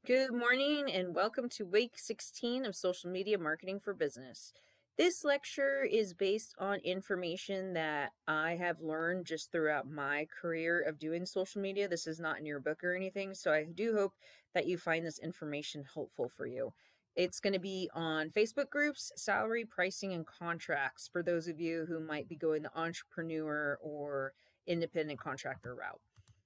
Good morning and welcome to week 16 of Social Media Marketing for Business. This lecture is based on information that I have learned just throughout my career of doing social media. This is not in your book or anything, so I do hope that you find this information helpful for you. It's going to be on Facebook groups, salary, pricing, and contracts for those of you who might be going the entrepreneur or independent contractor route.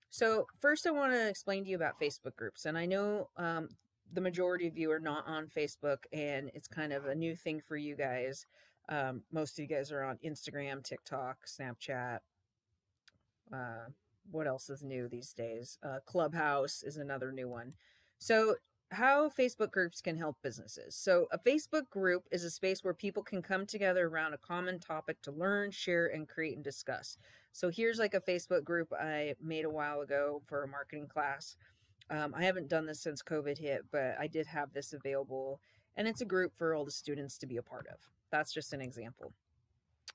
So first I want to explain to you about Facebook groups. And I know the majority of you are not on Facebook and it's kind of a new thing for you guys. Most of you guys are on Instagram, TikTok, Snapchat. What else is new these days? Clubhouse is another new one. So how Facebook groups can help businesses. So a Facebook group is a space where people can come together around a common topic to learn, share, and create and discuss. So here's like a Facebook group I made a while ago for a marketing class. I haven't done this since COVID hit, but I did have this available, and it's a group for all the students to be a part of. That's just an example.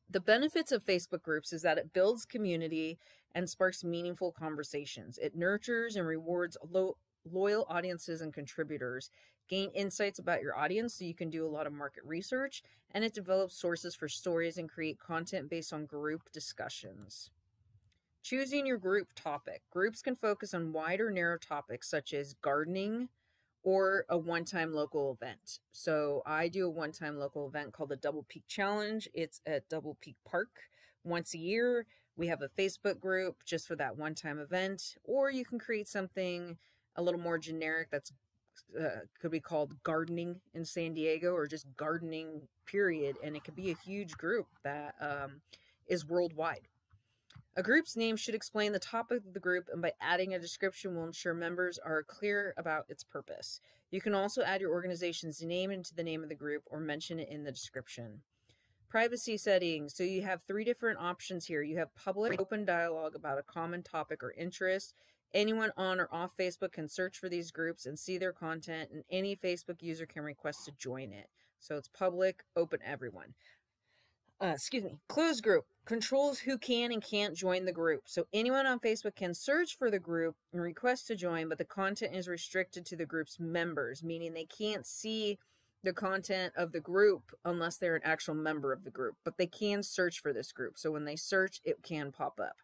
The benefits of Facebook groups is that it builds community and sparks meaningful conversations. It nurtures and rewards loyal audiences and contributors, gain insights about your audience so you can do a lot of market research, and it develops sources for stories and create content based on group discussions. Choosing your group topic. Groups can focus on wide or narrow topics such as gardening or a one-time local event. So I do a one-time local event called the Double Peak Challenge. It's at Double Peak Park once a year. We have a Facebook group just for that one-time event, or you can create something a little more generic that's could be called gardening in San Diego or just gardening period, and it could be a huge group that is worldwide. A group's name should explain the topic of the group, and by adding a description will ensure members are clear about its purpose. You can also add your organization's name into the name of the group or mention it in the description. Privacy settings. So you have 3 different options here. You have public open dialogue about a common topic or interest. Anyone on or off Facebook can search for these groups and see their content, and any Facebook user can request to join it. So it's public, open, everyone. Closed group controls who can and can't join the group. So anyone on Facebook can search for the group and request to join, but the content is restricted to the group's members, meaning they can't see the content of the group unless they're an actual member of the group, but they can search for this group. So when they search, it can pop up.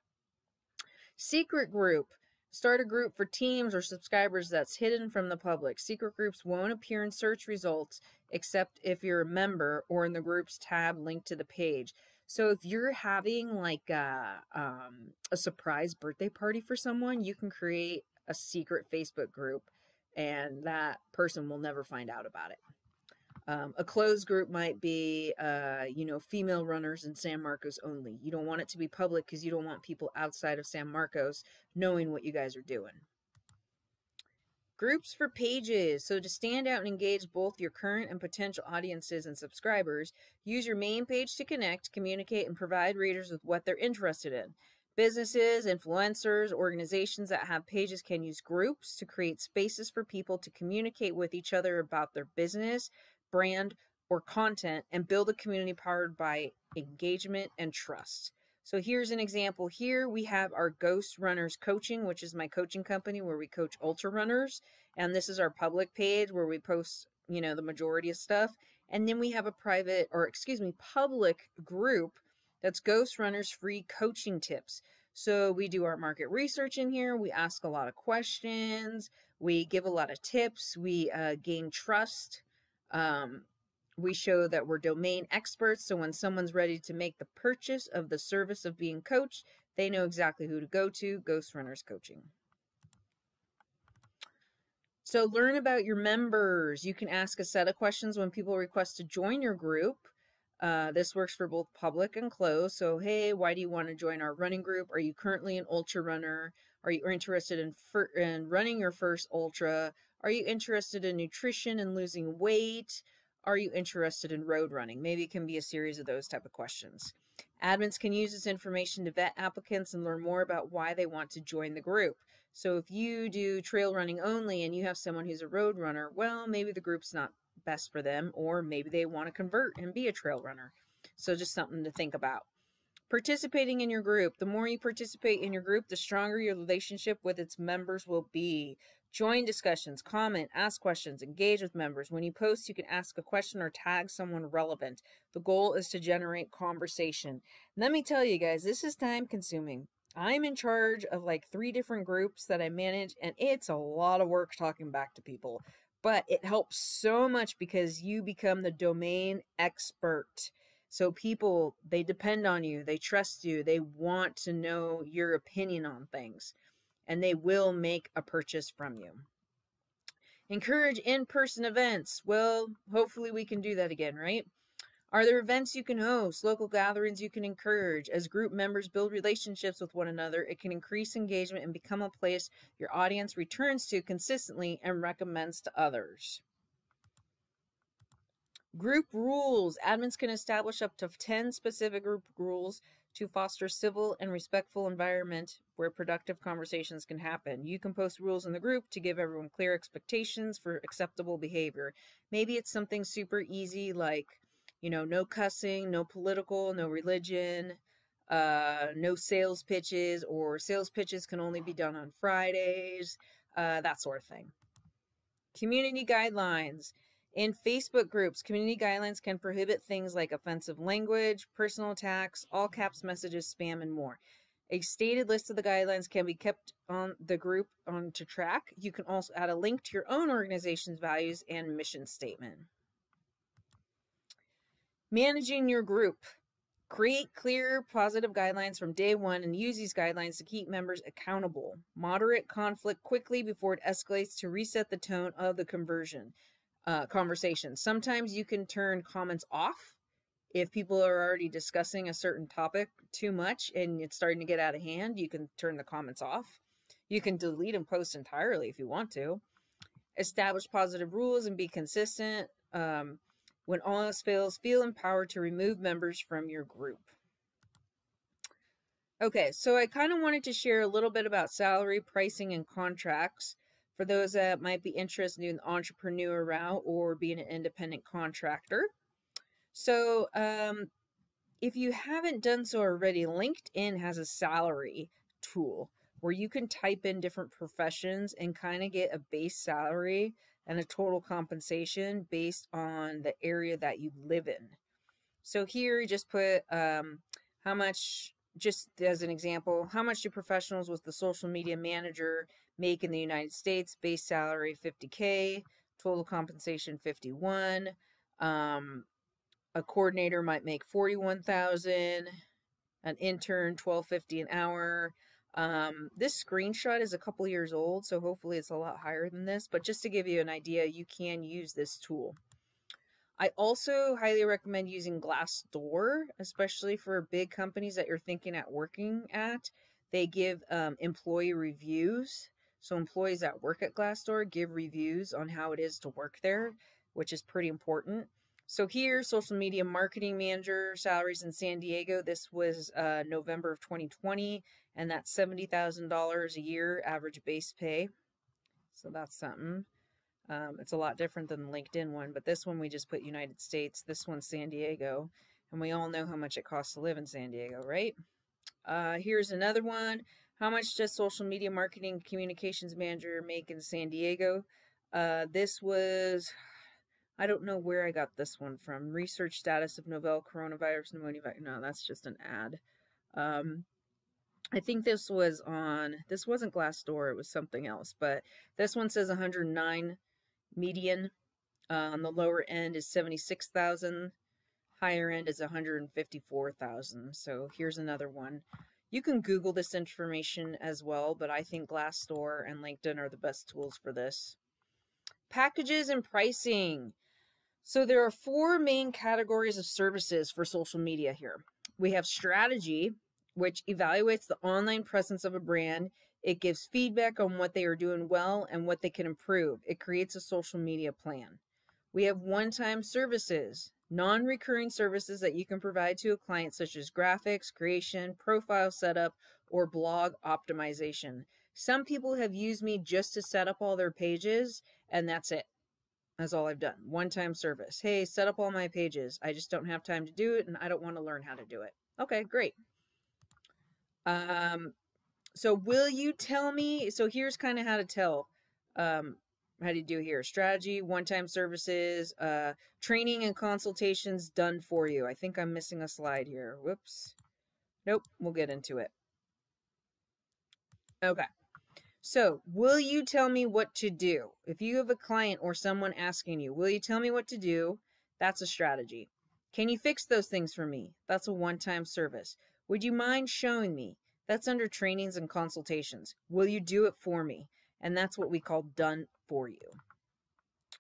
Secret group. Start a group for teams or subscribers that's hidden from the public. Secret groups won't appear in search results except if you're a member or in the groups tab linked to the page. So if you're having like a surprise birthday party for someone, you can create a secret Facebook group and that person will never find out about it. A closed group might be, female runners in San Marcos only. You don't want it to be public because you don't want people outside of San Marcos knowing what you guys are doing. Groups for pages. So to stand out and engage both your current and potential audiences and subscribers, use your main page to connect, communicate, and provide readers with what they're interested in. Businesses, influencers, organizations that have pages can use groups to create spaces for people to communicate with each other about their business, brand, or content and build a community powered by engagement and trust. So here's an example. Here we have our Ghost Runners Coaching, which is my coaching company where we coach ultra runners. And this is our public page where we post, the majority of stuff. And then we have a public group that's Ghost Runners Free Coaching Tips. So we do our market research in here. We ask a lot of questions. We give a lot of tips. We gain trust. We show that we're domain experts, so when someone's ready to make the purchase of the service of being coached, they know exactly who to go to, Ghost Runners Coaching. So learn about your members. You can ask a set of questions when people request to join your group. This works for both public and closed. So, hey, why do you want to join our running group? Are you currently an ultra runner? Are you interested in running your first ultra? Are you interested in nutrition and losing weight? Are you interested in road running? Maybe it can be a series of those type of questions. Admins can use this information to vet applicants and learn more about why they want to join the group. So if you do trail running only and you have someone who's a road runner, well, maybe the group's not best for them, or maybe they want to convert and be a trail runner. So just something to think about. Participating in your group. The more you participate in your group, the stronger your relationship with its members will be. Join discussions, comment, ask questions, engage with members. When you post, you can ask a question or tag someone relevant. The goal is to generate conversation. Let me tell you guys, this is time consuming. I'm in charge of like 3 different groups that I manage, and it's a lot of work talking back to people. But it helps so much because you become the domain expert. So people, they depend on you, they trust you, they want to know your opinion on things, and they will make a purchase from you. Encourage in-person events. Well, hopefully we can do that again, right? Are there events you can host, local gatherings you can encourage? As group members build relationships with one another, it can increase engagement and become a place your audience returns to consistently and recommends to others. Group rules. Admins can establish up to 10 specific group rules to foster civil and respectful environment where productive conversations can happen. You can post rules in the group to give everyone clear expectations for acceptable behavior. Maybe it's something super easy like, you know, no cussing, no political, no religion, no sales pitches, or sales pitches can only be done on Fridays, that sort of thing. Community guidelines. In Facebook groups, community guidelines can prohibit things like offensive language, personal attacks, all caps messages, spam, and more. A stated list of the guidelines can be kept on the group to track. You can also add a link to your own organization's values and mission statement. Managing your group. Create clear, positive guidelines from day one and use these guidelines to keep members accountable. Moderate conflict quickly before it escalates to reset the tone of the conversation. Sometimes you can turn comments off if people are already discussing a certain topic too much and it's starting to get out of hand. You can turn the comments off. You can delete and post entirely if you want to. Establish positive rules and be consistent. When all else fails, feel empowered to remove members from your group. Okay, so I kind of wanted to share a little bit about salary, pricing, and contracts for those that might be interested in the entrepreneur route or being an independent contractor. So if you haven't done so already, LinkedIn has a salary tool where you can type in different professions and kind of get a base salary and a total compensation based on the area that you live in. So here you just put how much, just as an example, how much do professionals with the social media manager make in the United States? Base salary $50K, total compensation $51. A coordinator might make $41,000, an intern $12.50 an hour. This screenshot is a couple years old, so hopefully it's a lot higher than this, but just to give you an idea, you can use this tool. I also highly recommend using Glassdoor, especially for big companies that you're thinking at working at. They give employee reviews. So employees that work at Glassdoor give reviews on how it is to work there, which is pretty important. So here, social media marketing manager salaries in San Diego. This was November of 2020, and that's $70,000 a year average base pay. So that's something. It's a lot different than the LinkedIn one, but this one we just put United States. This one's San Diego, and we all know how much it costs to live in San Diego, right? Here's another one. How much does social media marketing communications manager make in San Diego? This was, I don't know where I got this one from. Research status of novel coronavirus pneumonia. No, that's just an ad. I think this was on, this wasn't Glassdoor, it was something else, but this one says 109 median. On the lower end is 76,000. Higher end is 154,000. So here's another one. You can Google this information as well, but I think Glassdoor and LinkedIn are the best tools for this. Packages and pricing. So there are 4 main categories of services for social media here. We have strategy, which evaluates the online presence of a brand. It gives feedback on what they are doing well and what they can improve. It creates a social media plan. We have one-time services, non-recurring services that you can provide to a client, such as graphics, creation, profile setup, or blog optimization. Some people have used me just to set up all their pages, and that's it. That's all I've done. One-time service. Hey, set up all my pages. I just don't have time to do it, and I don't want to learn how to do it. Okay, great. So will you tell me? So here's kind of how to tell. How do you do here? Strategy, one-time services, training and consultations done for you. I think I'm missing a slide here. Whoops. Nope, we'll get into it. Okay. So, will you tell me what to do? If you have a client or someone asking you, will you tell me what to do? That's a strategy. Can you fix those things for me? That's a one-time service. Would you mind showing me? That's under trainings and consultations. Will you do it for me? And that's what we call done for you.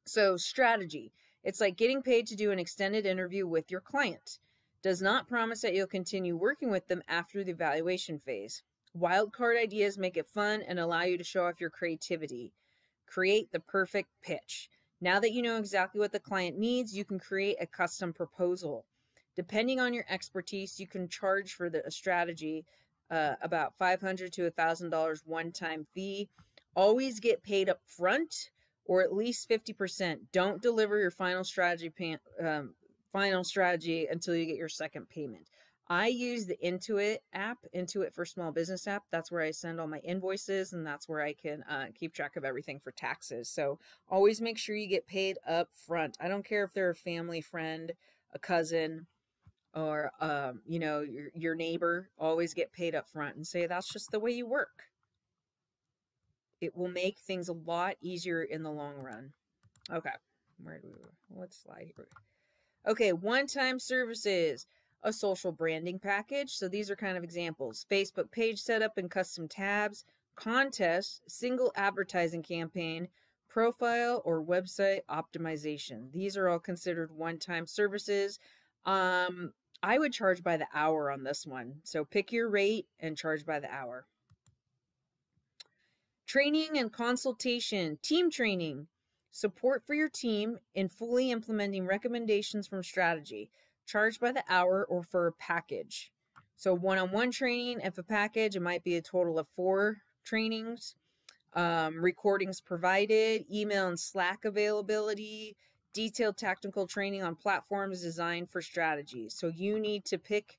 So, strategy. It's like getting paid to do an extended interview with your client. Does not promise that you'll continue working with them after the evaluation phase. Wildcard ideas make it fun and allow you to show off your creativity. Create the perfect pitch. Now that you know exactly what the client needs, you can create a custom proposal. Depending on your expertise, you can charge for a strategy about $500 to $1,000 one-time fee. Always get paid up front or at least 50%. Don't deliver your final strategy until you get your second payment. I use the Intuit app, Intuit for Small Business app. That's where I send all my invoices, and that's where I can keep track of everything for taxes. So always make sure you get paid up front. I don't care if they're a family friend, a cousin, or you know, your neighbor. Always get paid up front and say that's just the way you work. It will make things a lot easier in the long run. Okay, what slide here? Okay, one-time services. A social branding package. So these are kind of examples. Facebook page setup and custom tabs, contest, single advertising campaign, profile or website optimization. These are all considered one-time services. I would charge by the hour on this one. So pick your rate and charge by the hour. Training and consultation, team training, support for your team in fully implementing recommendations from strategy. Charge by the hour or for a package. So one-on-one training, if a package, it might be a total of 4 trainings. Recordings provided, email and Slack availability, detailed technical training on platforms designed for strategy. So you need to pick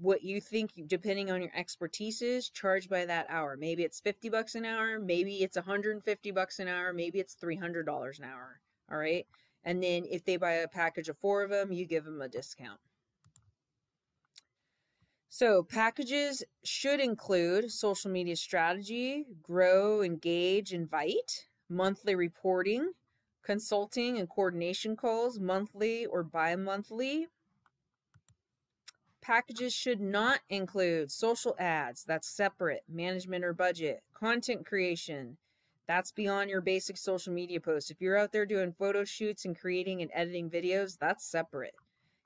what you think, depending on your expertise is, charge by that hour. Maybe it's $50 an hour, maybe it's $150 an hour, maybe it's $300 an hour. All right. And then if they buy a package of 4 of them, you give them a discount. So packages should include social media strategy, grow, engage, invite, monthly reporting, consulting and coordination calls, monthly or bi-monthly. Packages should not include social ads, that's separate, management or budget, content creation, that's beyond your basic social media posts. If you're out there doing photo shoots and creating and editing videos, that's separate.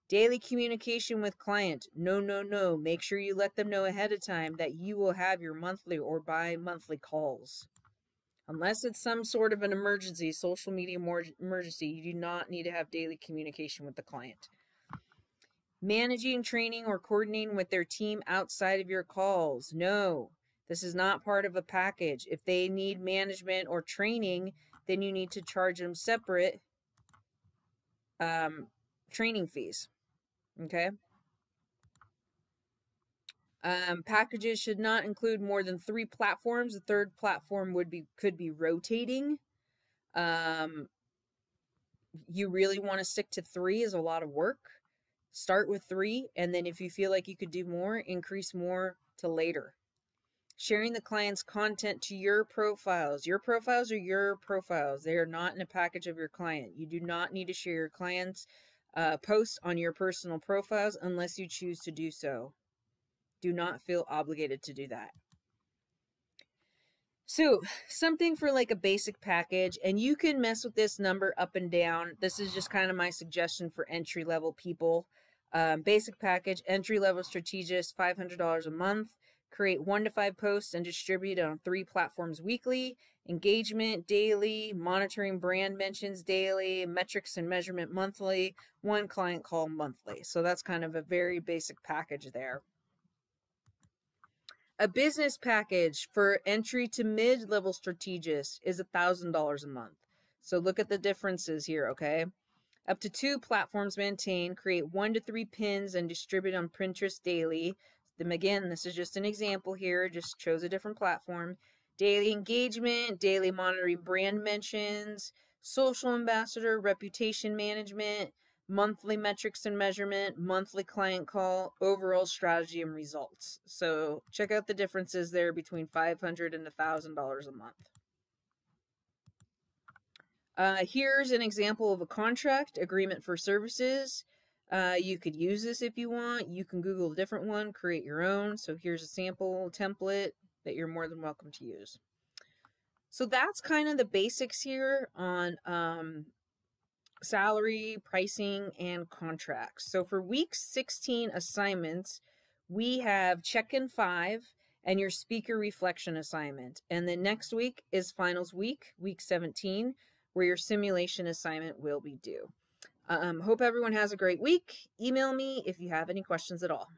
Daily communication with client. No. Make sure you let them know ahead of time that you will have your monthly or bi-monthly calls. Unless it's some sort of an emergency, social media emergency, you do not need to have daily communication with the client. Managing, training, or coordinating with their team outside of your calls. No. This is not part of a package. If they need management or training, then you need to charge them separate training fees. Okay. Packages should not include more than 3 platforms. The third platform could be rotating. You really want to stick to 3 is a lot of work. Start with 3, and then if you feel like you could do more, increase more to later. Sharing the client's content to your profiles. Your profiles are your profiles. They are not in a package of your client. You do not need to share your client's posts on your personal profiles unless you choose to do so. Do not feel obligated to do that. So something for like a basic package, and you can mess with this number up and down. This is just kind of my suggestion for entry-level people. Basic package, entry-level strategist, $500 a month. Create 1 to 5 posts and distribute on 3 platforms weekly. Engagement daily, monitoring brand mentions daily, metrics and measurement monthly, 1 client call monthly. So that's kind of a very basic package there. A business package for entry to mid-level strategists is $1,000 a month. So look at the differences here, okay? Up to 2 platforms maintained, create 1 to 3 pins and distribute on Pinterest daily. Then again, this is just an example here, just chose a different platform. daily engagement, daily monitoring brand mentions, social ambassador, reputation management, monthly metrics and measurement, monthly client call, overall strategy and results. So check out the differences there between $500 and $1,000 a month. Here's an example of a contract agreement for services. You could use this if you want. You can Google a different one, create your own. So here's a sample template that you're more than welcome to use. So that's kind of the basics here on salary, pricing, and contracts. So for week 16 assignments, we have check-in 5 and your speaker reflection assignment. And then next week is finals week, week 17, where your simulation assignment will be due. Hope everyone has a great week. Email me if you have any questions at all.